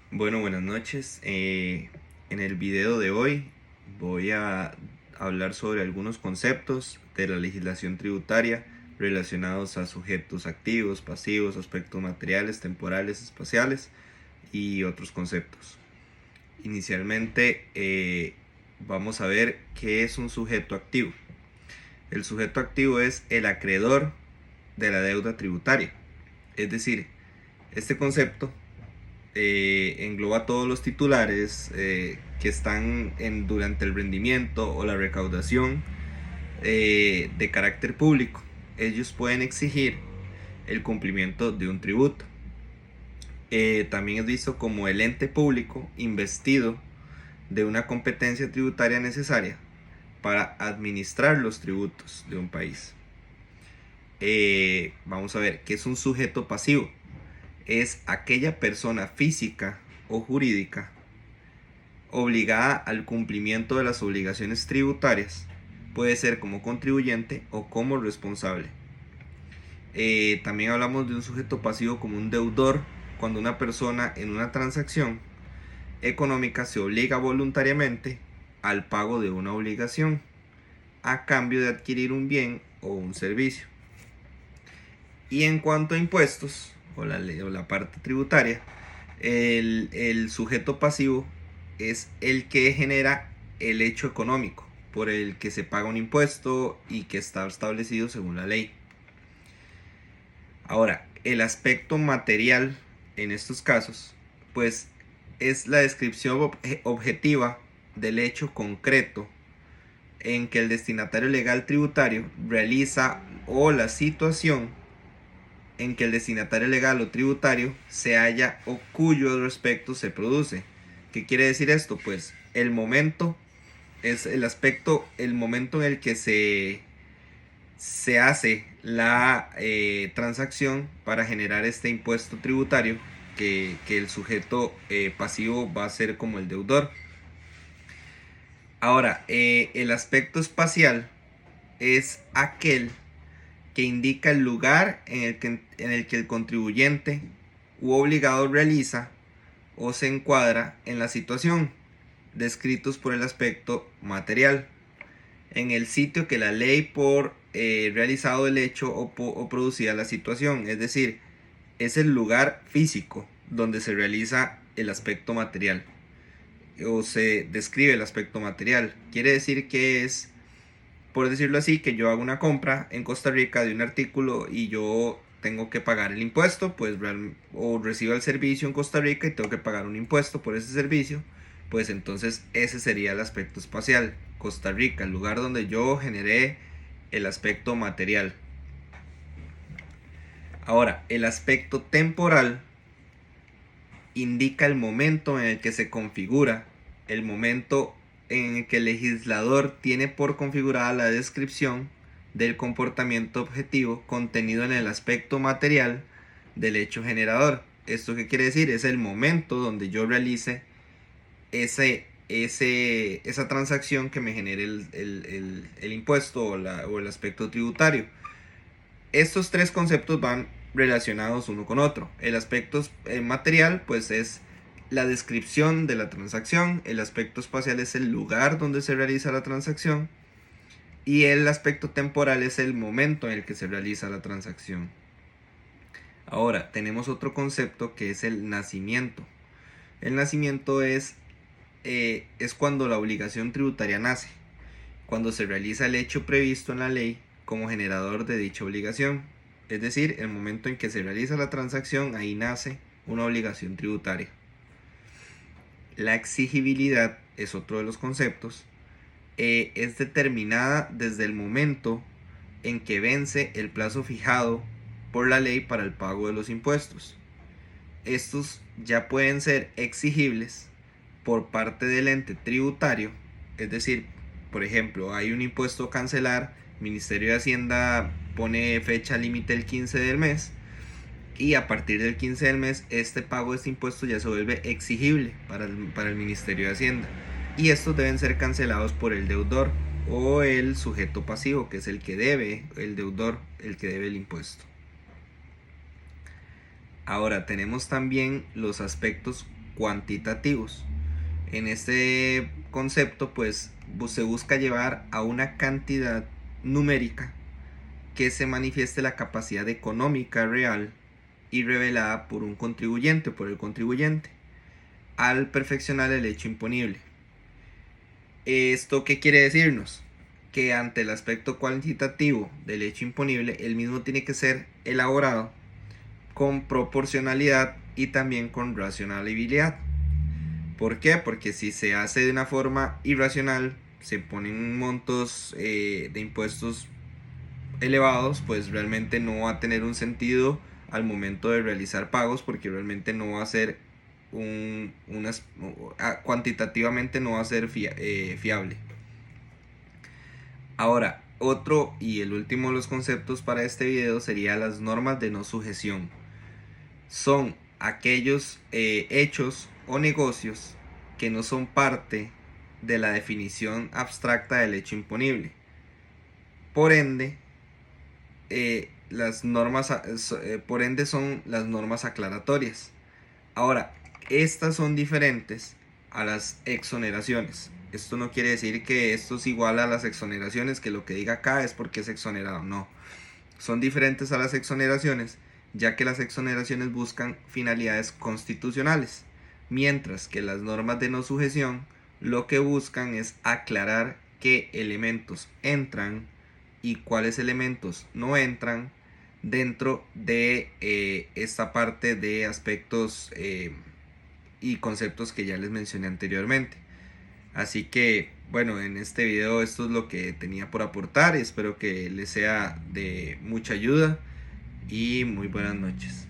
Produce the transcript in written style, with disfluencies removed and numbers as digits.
Bueno, buenas noches. En el video de hoy voy a hablar sobre algunos conceptos de la legislación tributaria relacionados a sujetos activos, pasivos, aspectos materiales, temporales, espaciales y otros conceptos. Inicialmente vamos a ver qué es un sujeto activo. El sujeto activo es el acreedor de la deuda tributaria. Es decir, este concepto engloba todos los titulares que están durante el rendimiento o la recaudación de carácter público. Ellos pueden exigir el cumplimiento de un tributo. También es visto como el ente público investido de una competencia tributaria necesaria para administrar los tributos de un país. Vamos a ver qué es un sujeto pasivo. Es aquella persona física o jurídica obligada al cumplimiento de las obligaciones tributarias, puede ser como contribuyente o como responsable. También hablamos de un sujeto pasivo como un deudor, cuando una persona en una transacción económica se obliga voluntariamente al pago de una obligación a cambio de adquirir un bien o un servicio. Y en cuanto a impuestos o la parte tributaria, el sujeto pasivo es el que genera el hecho económico por el que se paga un impuesto y que está establecido según la ley. Ahora, el aspecto material en estos casos, pues es la descripción objetiva del hecho concreto en que el destinatario legal tributario realiza o la situación en que el destinatario legal o tributario se halla o cuyo respecto se produce. ¿Qué quiere decir esto? Pues el momento es el momento en el que se hace la transacción para generar este impuesto tributario que el sujeto pasivo va a ser como el deudor. Ahora, el aspecto espacial es aquel que indica el lugar en el que el contribuyente u obligado realiza o se encuadra en la situación, descritos por el aspecto material, en el sitio que la ley por realizado el hecho o producida la situación, es decir, es el lugar físico donde se realiza el aspecto material o se describe el aspecto material. Quiere decir que es, por decirlo así, que yo hago una compra en Costa Rica de un artículo y yo tengo que pagar el impuesto, pues o recibo el servicio en Costa Rica y tengo que pagar un impuesto por ese servicio, pues entonces ese sería el aspecto espacial. Costa Rica, el lugar donde yo generé el aspecto material. Ahora, el aspecto temporal indica el momento en el que se configura, el momento en el que el legislador tiene por configurada la descripción del comportamiento objetivo contenido en el aspecto material del hecho generador. ¿Esto qué quiere decir? Es el momento donde yo realice esa transacción que me genere el impuesto o el aspecto tributario. Estos tres conceptos van relacionados uno con otro. El aspecto material pues es la descripción de la transacción, el aspecto espacial es el lugar donde se realiza la transacción y el aspecto temporal es el momento en el que se realiza la transacción. Ahora tenemos otro concepto que es el nacimiento. El nacimiento es cuando la obligación tributaria nace, cuando se realiza el hecho previsto en la ley como generador de dicha obligación. Es decir, el momento en que se realiza la transacción, ahí nace una obligación tributaria. La exigibilidad es otro de los conceptos. Es determinada desde el momento en que vence el plazo fijado por la ley para el pago de los impuestos. Estos ya pueden ser exigibles por parte del ente tributario, es decir, por ejemplo, hay un impuesto a cancelar, Ministerio de Hacienda pone fecha límite el 15 del mes y a partir del 15 del mes este pago de este impuesto ya se vuelve exigible para el Ministerio de Hacienda y estos deben ser cancelados por el deudor o el sujeto pasivo, que es el que debe, el deudor, el que debe el impuesto. Ahora tenemos también los aspectos cuantitativos. En este concepto pues se busca llevar a una cantidad numérica que se manifieste la capacidad económica real y revelada por un contribuyente, por el contribuyente, al perfeccionar el hecho imponible. ¿Esto qué quiere decirnos? Que ante el aspecto cuantitativo del hecho imponible, el mismo tiene que ser elaborado con proporcionalidad y también con racionalidad. ¿Por qué? Porque si se hace de una forma irracional, se ponen montos de impuestos elevados, pues realmente no va a tener un sentido al momento de realizar pagos, porque realmente no va a ser cuantitativamente no va a ser fiable. Ahora, otro y el último de los conceptos para este video sería las normas de no sujeción. Son aquellos hechos o negocios que no son parte de la definición abstracta del hecho imponible. Por ende, son las normas aclaratorias. Ahora, estas son diferentes a las exoneraciones. Esto no quiere decir que esto es igual a las exoneraciones, que lo que diga acá es porque es exonerado. No, son diferentes a las exoneraciones, ya que las exoneraciones buscan finalidades constitucionales, mientras que las normas de no sujeción lo que buscan es aclarar qué elementos entran y cuáles elementos no entran dentro de esta parte de aspectos y conceptos que ya les mencioné anteriormente. Así que bueno, en este video esto es lo que tenía por aportar. Espero que les sea de mucha ayuda y muy buenas noches.